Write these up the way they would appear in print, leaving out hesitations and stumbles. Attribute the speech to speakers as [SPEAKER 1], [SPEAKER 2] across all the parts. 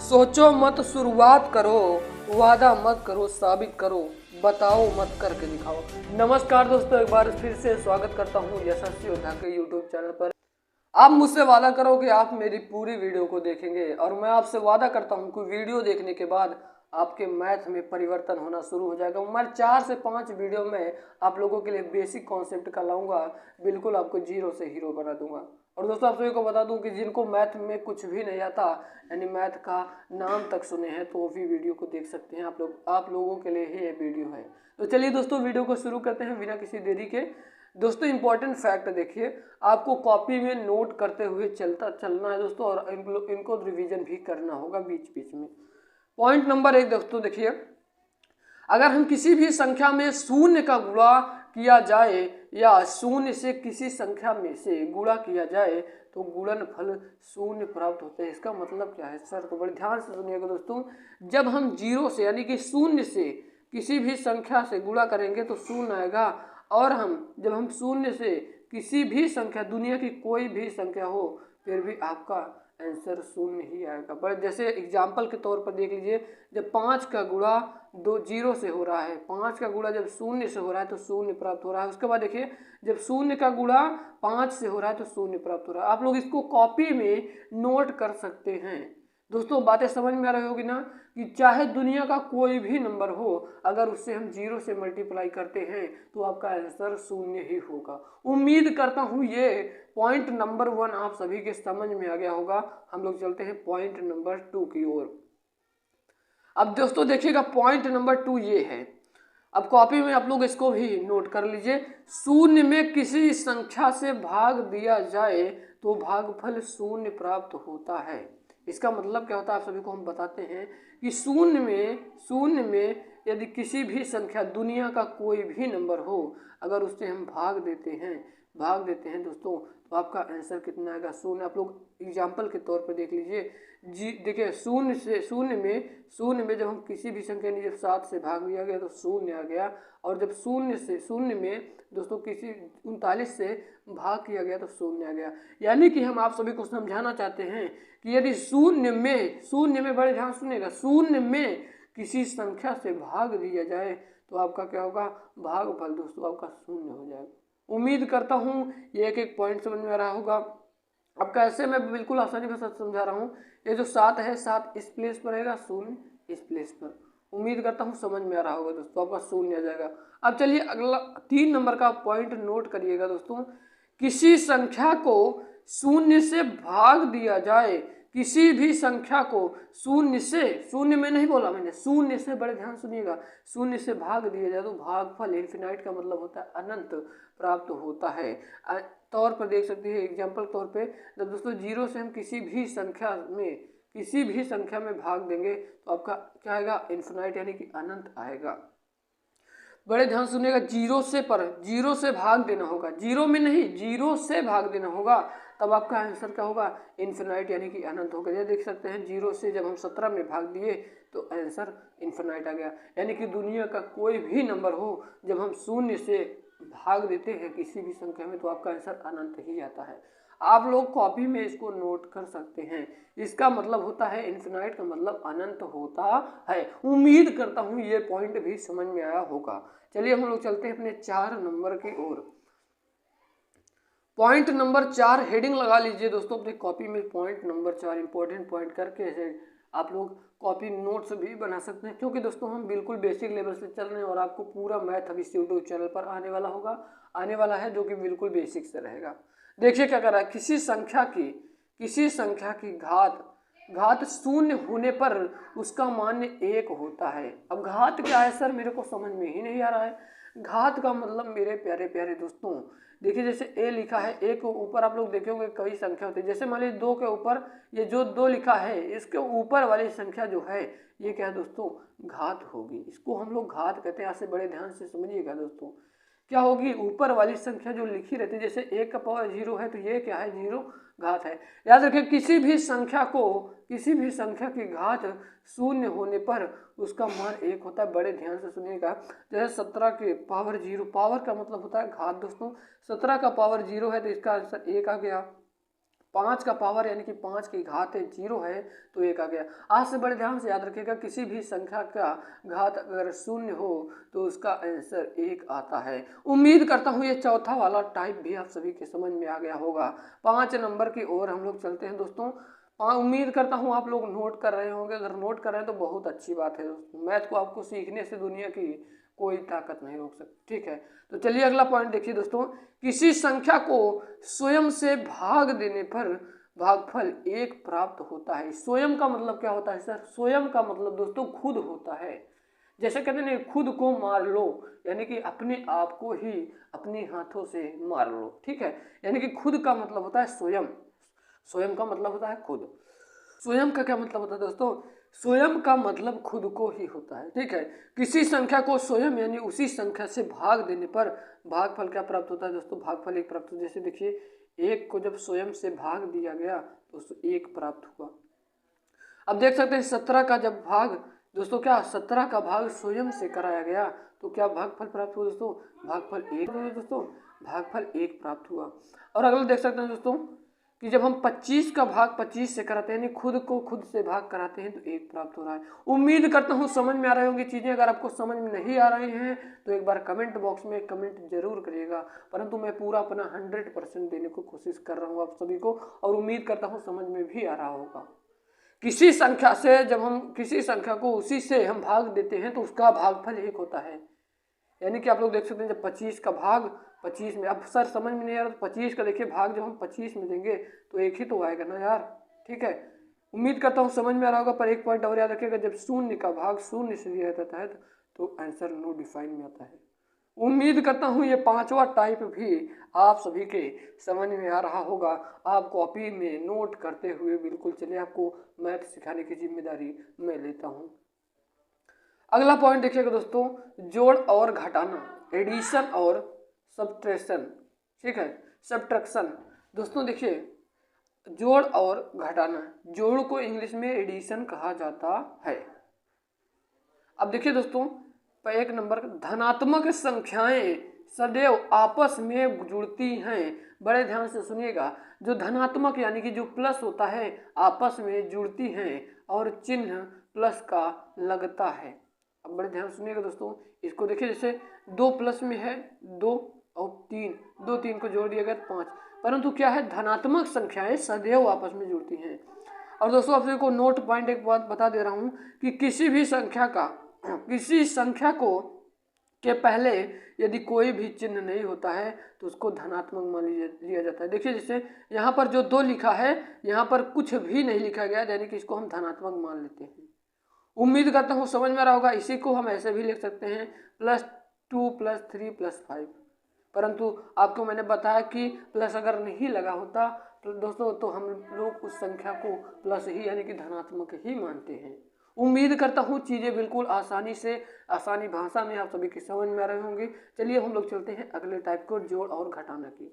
[SPEAKER 1] सोचो मत शुरुआत करो, वादा मत करो साबित करो, बताओ मत करके दिखाओ। नमस्कार दोस्तों, एक बार फिर से स्वागत करता हूँ यशस्वी योद्धा के यूट्यूब चैनल पर। आप मुझसे वादा करो कि आप मेरी पूरी वीडियो को देखेंगे और मैं आपसे वादा करता हूँ कि वीडियो देखने के बाद आपके मैथ में परिवर्तन होना शुरू हो जाएगा। मैं 4 से 5 वीडियो में आप लोगों के लिए बेसिक कॉन्सेप्ट का लाऊंगा, बिल्कुल आपको जीरो से हीरो बना दूंगा। और दोस्तों आप सभी को बता दूं कि जिनको मैथ में कुछ भी नहीं आता, यानी मैथ का नाम तक सुने हैं, तो वो भी वीडियो को देख सकते हैं। आप लोगों के लिए ही ये वीडियो है। तो चलिए दोस्तों वीडियो को शुरू करते हैं बिना किसी देरी के। दोस्तों इंपॉर्टेंट फैक्ट देखिए, आपको कॉपी में नोट करते हुए चलना है दोस्तों, और इनको रिवीजन भी करना होगा बीच बीच में। पॉइंट नंबर 1 दोस्तों देखिए, अगर हम किसी भी संख्या में शून्य का गुणा किया जाए या शून्य से किसी संख्या में से गुणा किया जाए तो गुणनफल शून्य प्राप्त होते हैं। इसका मतलब क्या है सर? तो बड़े ध्यान से सुनिएगा दोस्तों। जब हम जीरो से यानी कि शून्य से किसी भी संख्या से गुणा करेंगे तो शून्य आएगा, और जब हम शून्य से किसी भी संख्या, दुनिया की कोई भी संख्या हो, फिर भी आपका आंसर शून्य ही आएगा। पर जैसे एग्जाम्पल के तौर पर देख लीजिए, जब 5 का गुणा 0 से हो रहा है, 5 का गुणा जब शून्य से हो रहा है तो शून्य प्राप्त हो रहा है। उसके बाद देखिए, जब शून्य का गुणा 5 से हो रहा है तो शून्य प्राप्त हो रहा है। आप लोग इसको कॉपी में नोट कर सकते हैं। दोस्तों बातें समझ में आ रही होगी ना, कि चाहे दुनिया का कोई भी नंबर हो, अगर उससे हम 0 से मल्टीप्लाई करते हैं तो आपका आंसर शून्य ही होगा। उम्मीद करता हूँ ये पॉइंट नंबर 1 आप सभी के समझ में आ गया होगा। हम लोग चलते हैं पॉइंट नंबर 2 की ओर। अब दोस्तों देखिएगा, पॉइंट नंबर 2 ये है। अब कॉपी में आप लोग इसको भी नोट कर लीजिए। शून्य में किसी संख्या से भाग दिया जाए तो भागफल शून्य प्राप्त होता है। इसका मतलब क्या होता है आप सभी को हम बताते हैं कि शून्य में यदि किसी भी संख्या, दुनिया का कोई भी नंबर हो, अगर उससे हम भाग देते हैं दोस्तों, तो आपका आंसर कितना आएगा? शून्य। आप लोग एग्जाम्पल के तौर पर देख लीजिए। देखिए, शून्य में जब हम किसी भी संख्या ने जब 7 से भाग दिया गया तो शून्य आ गया, और जब शून्य में दोस्तों किसी 39 से भाग किया गया तो शून्य आ गया। यानी कि हम आप सभी को समझाना चाहते हैं कि यदि शून्य में बड़े ध्यान सुनिएगा, शून्य में किसी संख्या से भाग दिया जाए तो आपका क्या होगा? भागफल दोस्तों आपका शून्य हो जाएगा। उम्मीद करता हूँ ये एक एक पॉइंट समझ में आ रहा होगा। अब कैसे, मैं बिल्कुल आसानी के साथ समझा रहा हूँ। ये जो 7 है, 7 इस प्लेस पर रहेगा, शून्य इस प्लेस पर। उम्मीद करता हूँ समझ में आ रहा होगा दोस्तों, आपका शून्य आ जाएगा। अब चलिए अगला 3 नंबर का पॉइंट नोट करिएगा दोस्तों। किसी संख्या को शून्य से भाग दिया जाए, किसी भी संख्या को शून्य में नहीं बोला मैंने, शून्य से, बड़े ध्यान सुनिएगा, शून्य से भाग दिया जाए तो भागफल, इन्फिनाइट का मतलब होता है अनंत, प्राप्त होता है। तौर पर देख सकते हैं, एग्जाम्पल तौर पे, जब दोस्तों 0 से हम किसी भी संख्या में भाग देंगे तो आपका क्या आएगा? इन्फिनाइट, यानी कि अनंत आएगा। बड़े ध्यान सुनिएगा, 0 से भाग देना होगा, 0 में नहीं, 0 से भाग देना होगा, तब आपका आंसर क्या होगा? इन्फिनाइट, यानी कि अनंत होगा। ये देख सकते हैं, 0 से जब हम 17 में भाग दिए तो आंसर इन्फिनाइट आ गया। यानी कि दुनिया का कोई भी नंबर हो, जब हम शून्य से भाग देते हैं किसी भी संख्या में तो आपका आंसर अनंत ही आता है। आप लोग कॉपी में इसको नोट कर सकते हैं। इसका मतलब होता है इन्फिनाइट का मतलब अनंत होता है। उम्मीद करता हूँ ये पॉइंट भी समझ में आया होगा। चलिए हम लोग चलते हैं अपने 4 नंबर की ओर। पॉइंट नंबर 4 हेडिंग लगा लीजिए दोस्तों अपनी कॉपी में। पॉइंट नंबर 4 इंपॉर्टेंट पॉइंट करके आप लोग कॉपी नोट्स भी बना सकते हैं, क्योंकि दोस्तों हम बिल्कुल बेसिक लेवल से चल रहे हैं और आपको पूरा मैथ अभी यूट्यूब चैनल पर आने वाला है, जो कि बिल्कुल बेसिक से रहेगा। देखिए क्या कर रहा है, किसी संख्या की घात शून्य होने पर उसका मान 1 होता है। अब घात क्या है सर? मेरे को समझ में ही नहीं आ रहा है। घात का मतलब मेरे प्यारे प्यारे दोस्तों, देखिए जैसे ए लिखा है, ए के ऊपर आप लोग देखे होंगे कई संख्या होती है। जैसे मान लीजिए 2 के ऊपर ये जो 2 लिखा है, इसके ऊपर वाली संख्या जो है ये क्या है दोस्तों? घात होगी। इसको हम लोग घात कहते हैं। ऐसे बड़े ध्यान से समझिएगा दोस्तों, क्या होगी? ऊपर वाली संख्या जो लिखी रहती है, जैसे 1 का पावर 0 है तो ये क्या है? 0 घात है। याद रखिए, किसी भी संख्या की घात शून्य होने पर उसका मान 1 होता है। बड़े ध्यान से सुनिएगा, जैसे 17 के पावर 0, पावर का मतलब होता है घात दोस्तों। 17 का पावर 0 है तो इसका आंसर 1 आ गया। 5 का पावर यानी कि 5 की घात है 0 है तो 1 आ गया। आज से बड़े ध्यान से याद रखिएगा, किसी भी संख्या का घात अगर 0 हो तो उसका आंसर 1 आता है। उम्मीद करता हूँ ये चौथा वाला टाइप भी आप सभी के समझ में आ गया होगा। 5 नंबर की ओर हम लोग चलते हैं दोस्तों। उम्मीद करता हूँ आप लोग नोट कर रहे होंगे, अगर नोट कर रहे हैं तो बहुत अच्छी बात है दोस्तों। मैथ को आपको सीखने से दुनिया की कोई ताकत नहीं रोक सकती, ठीक है। तो चलिए अगला पॉइंट देखिए दोस्तों, किसी संख्या को स्वयं से भाग देने पर भागफल 1 प्राप्त होता है। स्वयं का मतलब क्या होता है सर? स्वयं का मतलब दोस्तों खुद होता है। जैसे कहते हैं खुद को मार लो, यानी कि अपने आप को ही अपने हाथों से मार लो, ठीक है। यानी कि खुद का मतलब होता है स्वयं, स्वयं का मतलब होता है खुद। स्वयं का क्या मतलब होता है दोस्तों? स्वयं का मतलब खुद को ही होता है, ठीक है। किसी संख्या को स्वयं यानी उसी संख्या से भाग देने पर भागफल क्या प्राप्त होता है दोस्तों? भागफल 1 प्राप्त होता है। जैसे देखिए 1 को जब स्वयं से भाग दिया गया तो 1 प्राप्त हुआ। अब देख सकते हैं 17 का जब भाग दोस्तों क्या 17 का भाग स्वयं से कराया गया तो क्या भागफल प्राप्त हुआ दोस्तों? भागफल 1 हुआ दोस्तों, भागफल 1 प्राप्त हुआ। और अगला देख सकते हैं दोस्तों कि जब हम 25 का भाग 25 से कराते हैं यानी खुद को खुद से भाग कराते हैं तो 1 प्राप्त हो रहा है। उम्मीद करता हूँ समझ में आ रही होंगी चीज़ें। अगर आपको समझ में नहीं आ रही हैं तो एक बार कमेंट बॉक्स में कमेंट जरूर करिएगा, परंतु मैं पूरा अपना 100% देने को कोशिश कर रहा हूँ आप सभी को, और उम्मीद करता हूँ समझ में भी आ रहा होगा। किसी संख्या से जब हम किसी संख्या को उसी से हम भाग देते हैं तो उसका भागफल 1 होता है। यानी कि आप लोग देख सकते हैं जब 25 का भाग 25 में, अब सर समझ में नहीं आ रहा तो 25 का देखिए भाग जब हम 25 में देंगे तो 1 ही तो आएगा ना यार, ठीक है। उम्मीद करता हूँ समझ में आ रहा होगा। पर एक पॉइंट और याद रखिएगा, जब 0 का भाग 0 से दिया जाता है तो आंसर नो डिफाइन में आता है। उम्मीद करता हूँ ये 5वां टाइप भी आप सभी के समझ में आ रहा होगा। आप कॉपी में नोट करते हुए बिल्कुल चलिए, आपको मैथ सिखाने की जिम्मेदारी मैं लेता हूँ। अगला पॉइंट देखिएगा दोस्तों, जोड़ और घटाना, एडिशन और सब्ट्रैक्शन, ठीक है, सब्ट्रैक्शन। दोस्तों देखिए जोड़ और घटाना, जोड़ को इंग्लिश में एडिशन कहा जाता है। अब देखिए दोस्तों 1 नंबर, धनात्मक संख्याएं सदैव आपस में जुड़ती हैं। बड़े ध्यान से सुनिएगा, जो धनात्मक यानी कि जो प्लस होता है आपस में जुड़ती हैं और चिन्ह प्लस का लगता है। अब बड़े ध्यान सुनिएगा दोस्तों, इसको देखिए जैसे 2 प्लस में है 2 और 3, 2 3 को जोड़ दिया गया 5, परंतु क्या है धनात्मक संख्याएं सदैव आपस में जुड़ती हैं। और दोस्तों आप सभी को नोट पॉइंट एक बात बता दे रहा हूँ कि किसी भी संख्या का किसी संख्या को के पहले यदि कोई भी चिन्ह नहीं होता है तो उसको धनात्मक मान लिया जाता है। देखिए जैसे यहाँ पर जो 2 लिखा है यहाँ पर कुछ भी नहीं लिखा गया, यानी कि इसको हम धनात्मक मान लेते हैं। उम्मीद करता हूँ समझ में आ रहा होगा। इसी को हम ऐसे भी लिख सकते हैं +2 +3 +5, परंतु आपको मैंने बताया कि प्लस अगर नहीं लगा होता तो दोस्तों तो हम लोग उस संख्या को प्लस ही यानी कि धनात्मक ही मानते हैं। उम्मीद करता हूँ चीज़ें बिल्कुल आसानी भाषा में आप सभी की समझ में आ रहे होंगे। चलिए हम लोग चलते हैं अगले टाइप को, जोड़ और घटाना की।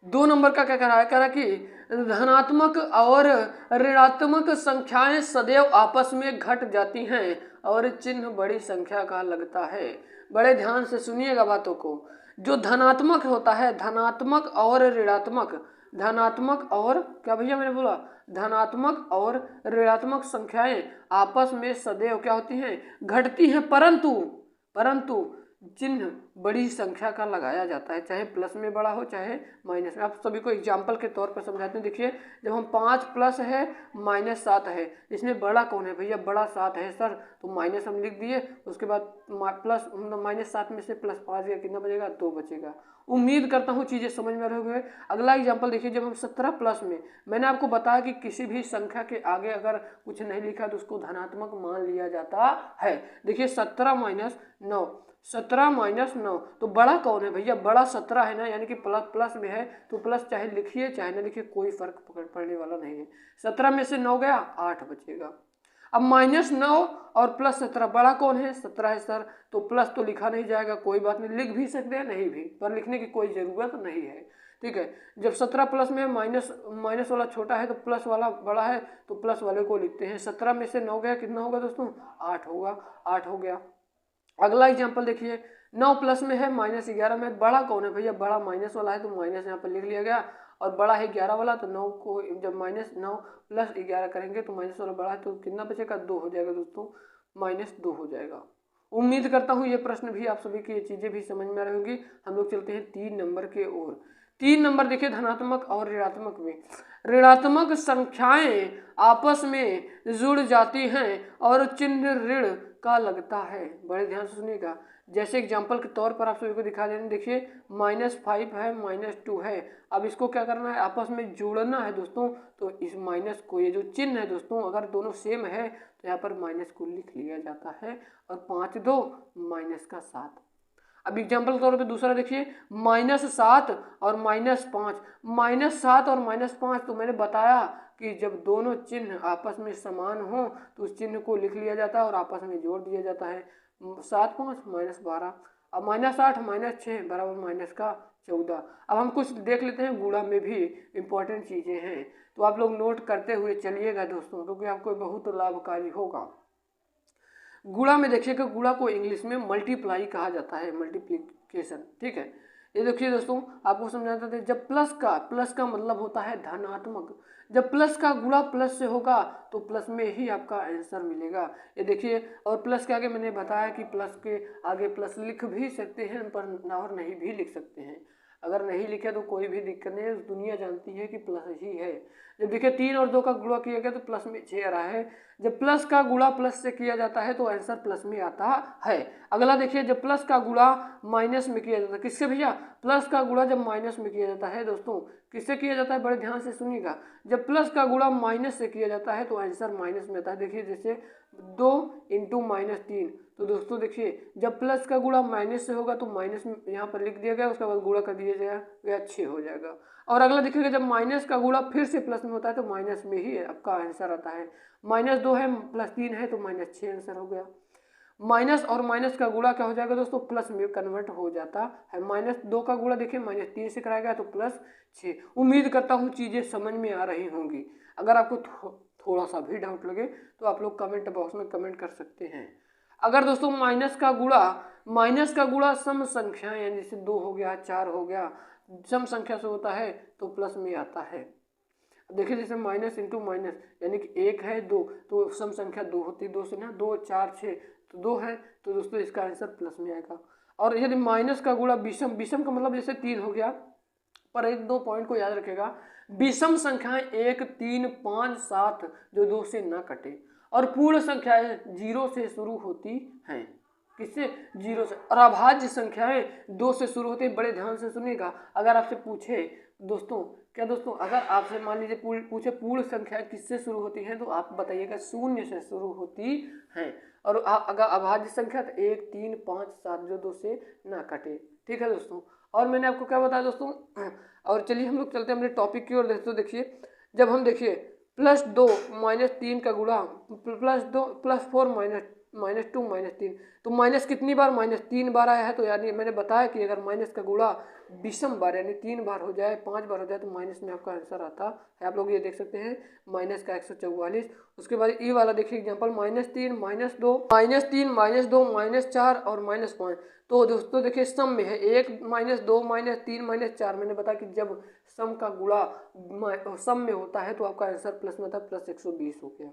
[SPEAKER 1] 2 नंबर का क्या कह रहा है कि धनात्मक और ऋणात्मक संख्याएं सदैव आपस में घट जाती हैं और चिन्ह बड़ी संख्या का लगता है। बड़े ध्यान से सुनिएगा बातों को। जो धनात्मक होता है, धनात्मक और ऋणात्मक, धनात्मक और क्या भैया मैंने बोला, धनात्मक और ऋणात्मक संख्याएं आपस में सदैव क्या होती हैं, घटती हैं, परंतु चिन्ह बड़ी संख्या का लगाया जाता है, चाहे प्लस में बड़ा हो चाहे माइनस में। आप सभी को एग्जाम्पल के तौर पर समझाते हैं। देखिए जब हम 5 प्लस है -7 है, इसमें बड़ा कौन है भैया? बड़ा 7 है सर, तो माइनस हम लिख दिए, उसके बाद प्लस -7 में से +5 गया, कितना बचेगा? 2 बचेगा। उम्मीद करता हूँ चीज़ें समझ में रहे होंगे। अगला एग्जाम्पल देखिए, जब हम 17 प्लस में, मैंने आपको बताया कि किसी भी संख्या के आगे अगर कुछ नहीं लिखा तो उसको धनात्मक मान लिया जाता है। देखिए 17 - 9, 17 - 9, तो बड़ा कौन है भैया? बड़ा 17 है ना, यानी कि प्लस में है तो प्लस चाहे लिखिए चाहे ना लिखिए कोई फर्क पड़ने वाला नहीं है। 17 में से 9 गया, 8 बचेगा। अब -9 और +17, बड़ा कौन है? 17 है सर, तो प्लस तो लिखा नहीं जाएगा, कोई बात नहीं, लिख भी सकते हैं नहीं भी, पर लिखने की कोई ज़रूरत नहीं है, ठीक है। जब 17 प्लस में माइनस वाला छोटा है तो प्लस वाला बड़ा है, तो प्लस वाले को लिखते हैं। 17 में से 9 गया, कितना होगा दोस्तों? 8 होगा, 8 हो गया। अगला एग्जाम्पल देखिए, 9 प्लस में है -11 में, बड़ा कौन है भैया? बड़ा माइनस वाला है तो माइनस यहाँ पर लिख लिया गया, और बड़ा है 11 वाला, तो 9 को जब -9 प्लस 11 करेंगे तो माइनस वाला बड़ा है, तो कितना बचेगा 2 हो जाएगा दोस्तों, -2 हो जाएगा। उम्मीद करता हूँ ये प्रश्न भी आप सभी की ये चीज़ें भी समझ में आ रही होंगी। हम लोग चलते हैं 3 नंबर के ओर। 3 नंबर देखिए धनात्मक और ऋणात्मक में। ऋणात्मक संख्याएं आपस में जुड़ जाती हैं और चिन्ह ऋण का लगता है। बड़े ध्यान से सुनिएगा। जैसे एग्जाम्पल के तौर पर आप सभी को दिखा दें, देखिए -5 है, -2 है। अब इसको क्या करना है, आपस में जोड़ना है दोस्तों। तो इस माइनस को, ये जो चिन्ह है दोस्तों, अगर दोनों सेम है तो यहाँ पर माइनस को लिख लिया जाता है और 5 2 -7। अब एग्जाम्पल के तौर पे दूसरा देखिए -7 और -5। -7 और -5 तो मैंने बताया कि जब दोनों चिन्ह आपस में समान हो तो उस चिन्ह को लिख लिया जाता है और आपस में जोड़ दिया जाता है। 7 5 -12। अब -8 -6 बराबर -14। अब हम कुछ देख लेते हैं गुणा में भी इम्पोर्टेंट चीज़ें हैं, तो आप लोग नोट करते हुए चलिएगा दोस्तों, क्योंकि आपको बहुत लाभकारी होगा। गुणा में देखिएगा, गुणा को इंग्लिश में मल्टीप्लाई कहा जाता है, मल्टीप्लिकेशन, ठीक है। ये देखिए दोस्तों, आपको समझाते थे, जब प्लस का मतलब होता है धनात्मक। जब प्लस का गुणा प्लस से होगा तो प्लस में ही आपका आंसर मिलेगा। ये देखिए, और प्लस के आगे मैंने बताया कि प्लस के आगे प्लस लिख भी सकते हैं पर और नहीं भी लिख सकते हैं। अगर नहीं लिखे तो कोई भी दिक्कत नहीं है, दुनिया जानती है कि प्लस ही है। जब देखिए 3 और 2 का गुणा किया गया तो प्लस में 6 आ रहा है। जब प्लस का गुणा प्लस से किया जाता है तो आंसर प्लस में आता है। अगला देखिए, जब प्लस का गुणा माइनस में किया जाता है, किससे भैया, प्लस का गुणा जब माइनस में किया जाता है दोस्तों, किससे किया जाता है, बड़े ध्यान से सुनिएगा। जब प्लस का गुणा माइनस से किया जाता है तो आंसर माइनस में आता है। देखिए जैसे 2 × -3, तो दोस्तों देखिए जब प्लस का गुणा माइनस से होगा तो माइनस में यहाँ पर लिख दिया गया, उसके बाद गुणा कर दिया जाएगा, 6 हो जाएगा। और अगला देखिएगा, जब माइनस का गुणा फिर से प्लस में होता है तो माइनस में ही आपका आंसर आता है। -2 है +3 है तो -6 आंसर हो गया। माइनस और माइनस का गुणा क्या हो जाएगा दोस्तों, प्लस में कन्वर्ट हो जाता है। -2 का गुणा देखिए -3 से कराया गया तो +6। उम्मीद करता हूँ चीज़ें समझ में आ रही होंगी। अगर आपको थोड़ा सा भी डाउट लगे तो आप लोग कमेंट बॉक्स में कमेंट कर सकते हैं। अगर दोस्तों माइनस का गुणा सम संख्या, यानी जैसे 2 हो गया, 4 हो गया, सम संख्या से होता है तो प्लस में आता है। देखिए जैसे माइनस इंटू माइनस, यानी कि 1 है 2, तो सम संख्या 2 होती है, 2 से ना 2 4 6 तो 2 है, तो दोस्तों इसका आंसर प्लस में आएगा। और यदि माइनस का गुणा विषम का मतलब जैसे 3 हो गया, पर 1-2 पॉइंट को याद रखेगा, विषम संख्याएं 1 3 5 7 जो 2 से ना कटे, और पूर्ण संख्याएं 0 से शुरू होती हैं। किससे, 0 से। और अभाज्य संख्याएं 2 से शुरू होती है। बड़े ध्यान से सुनिएगा। अगर आपसे पूछे दोस्तों, क्या दोस्तों, अगर आपसे मान लीजिए पूछे पूर्ण संख्याएं किससे शुरू होती हैं, तो आप बताइएगा 0 से शुरू होती हैं। और अगर अभाज्य संख्या तो 1 3 5 7 जो 2 से ना कटे, ठीक है दोस्तों। और मैंने आपको क्या बताया दोस्तों, और चलिए हम लोग चलते हैं अपने टॉपिक की ओर। दोस्तों देखिए, जब हम देखिए +2 -3 का गुणा, +2 +4 -2 -3, तो माइनस कितनी बार, -3 बार आया है। तो यानी मैंने बताया कि अगर माइनस का गुणा विषम बार यानी 3 बार हो जाए, 5 बार हो जाए, तो माइनस में आपका आंसर आता है। आप लोग ये देख सकते हैं माइनस का 144। उसके बाद ये वाला देखिए एग्जाम्पल, -3 -2 -4 और -5। तो दोस्तों देखिए सम में है 1 -2 -3 -4। मैंने बताया कि जब सम का गुणा सम में होता है तो आपका आंसर प्लस में आता है, +120 हो गया।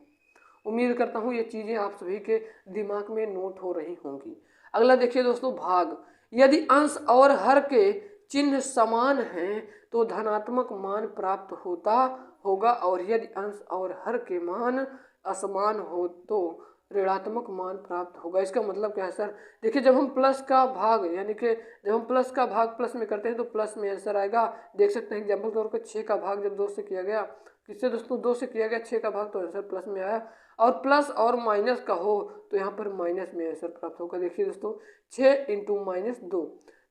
[SPEAKER 1] उम्मीद करता हूँ ये चीज़ें आप सभी के दिमाग में नोट हो रही होंगी। अगला देखिए दोस्तों भाग। यदि अंश और हर के चिन्ह समान हैं तो धनात्मक मान प्राप्त होगा, और यदि अंश और हर के मान असमान हो तो ऋणात्मक मान प्राप्त होगा। इसका मतलब क्या है सर, देखिए जब हम प्लस का भाग, यानी कि जब हम प्लस का भाग प्लस में करते हैं तो प्लस में आंसर आएगा। देख सकते हैं एग्जाम्पल के तौर पर 6 का भाग जब 2 से किया गया, किससे दोस्तों, 2 से किया गया 6 का भाग, तो आंसर प्लस में आया। और प्लस और माइनस का हो तो यहाँ पर माइनस में आंसर प्राप्त होगा। देखिए दोस्तों 6 × -2,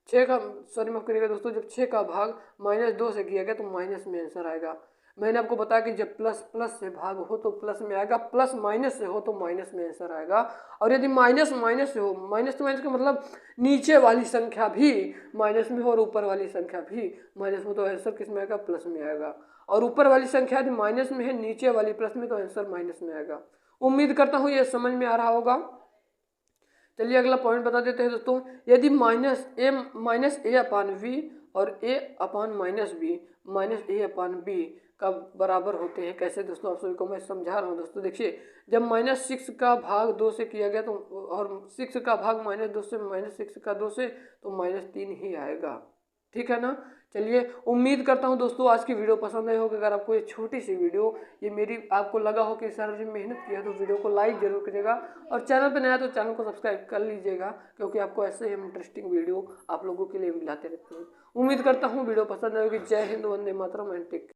[SPEAKER 1] 6 का सॉरी माफ करिएगा दोस्तों, जब 6 का भाग -2 से किया गया तो माइनस में आंसर आएगा। मैंने आपको बताया कि जब प्लस से भाग हो तो प्लस में आएगा, प्लस माइनस से हो तो माइनस में आंसर आएगा। और यदि माइनस माइनस से हो, माइनस तो माइनस का मतलब नीचे वाली संख्या भी माइनस में हो और ऊपर वाली संख्या भी माइनस में, तो आंसर किस में आएगा, प्लस में आएगा। और ऊपर वाली संख्या यदि माइनस में है, नीचे वाली प्लस में, तो आंसर माइनस में आएगा। उम्मीद करता हूँ ये समझ में आ रहा होगा। चलिए अगला पॉइंट बता देते हैं दोस्तों। यदि -a/v और a upon minus B minus a upon B का बराबर होते हैं। कैसे दोस्तों, आप सभी को मैं समझा रहा हूँ। दोस्तों देखिए, जब -6 का भाग 2 से किया गया तो, और 6 का भाग -2 से, -6 का 2 से, तो -3 ही आएगा। ठीक है ना। चलिए, उम्मीद करता हूँ दोस्तों आज की वीडियो पसंद आई होगी। अगर आपको ये छोटी सी वीडियो ये मेरी आपको लगा हो कि सर जी मेहनत किया, तो वीडियो को लाइक जरूर करिएगा, और चैनल पर नया तो चैनल को सब्सक्राइब कर लीजिएगा, क्योंकि आपको ऐसे ही इंटरेस्टिंग वीडियो आप लोगों के लिए मिलाते रहते हैं। उम्मीद करता हूँ वीडियो पसंद आएगी। जय Hind, Vande Mataram and take care.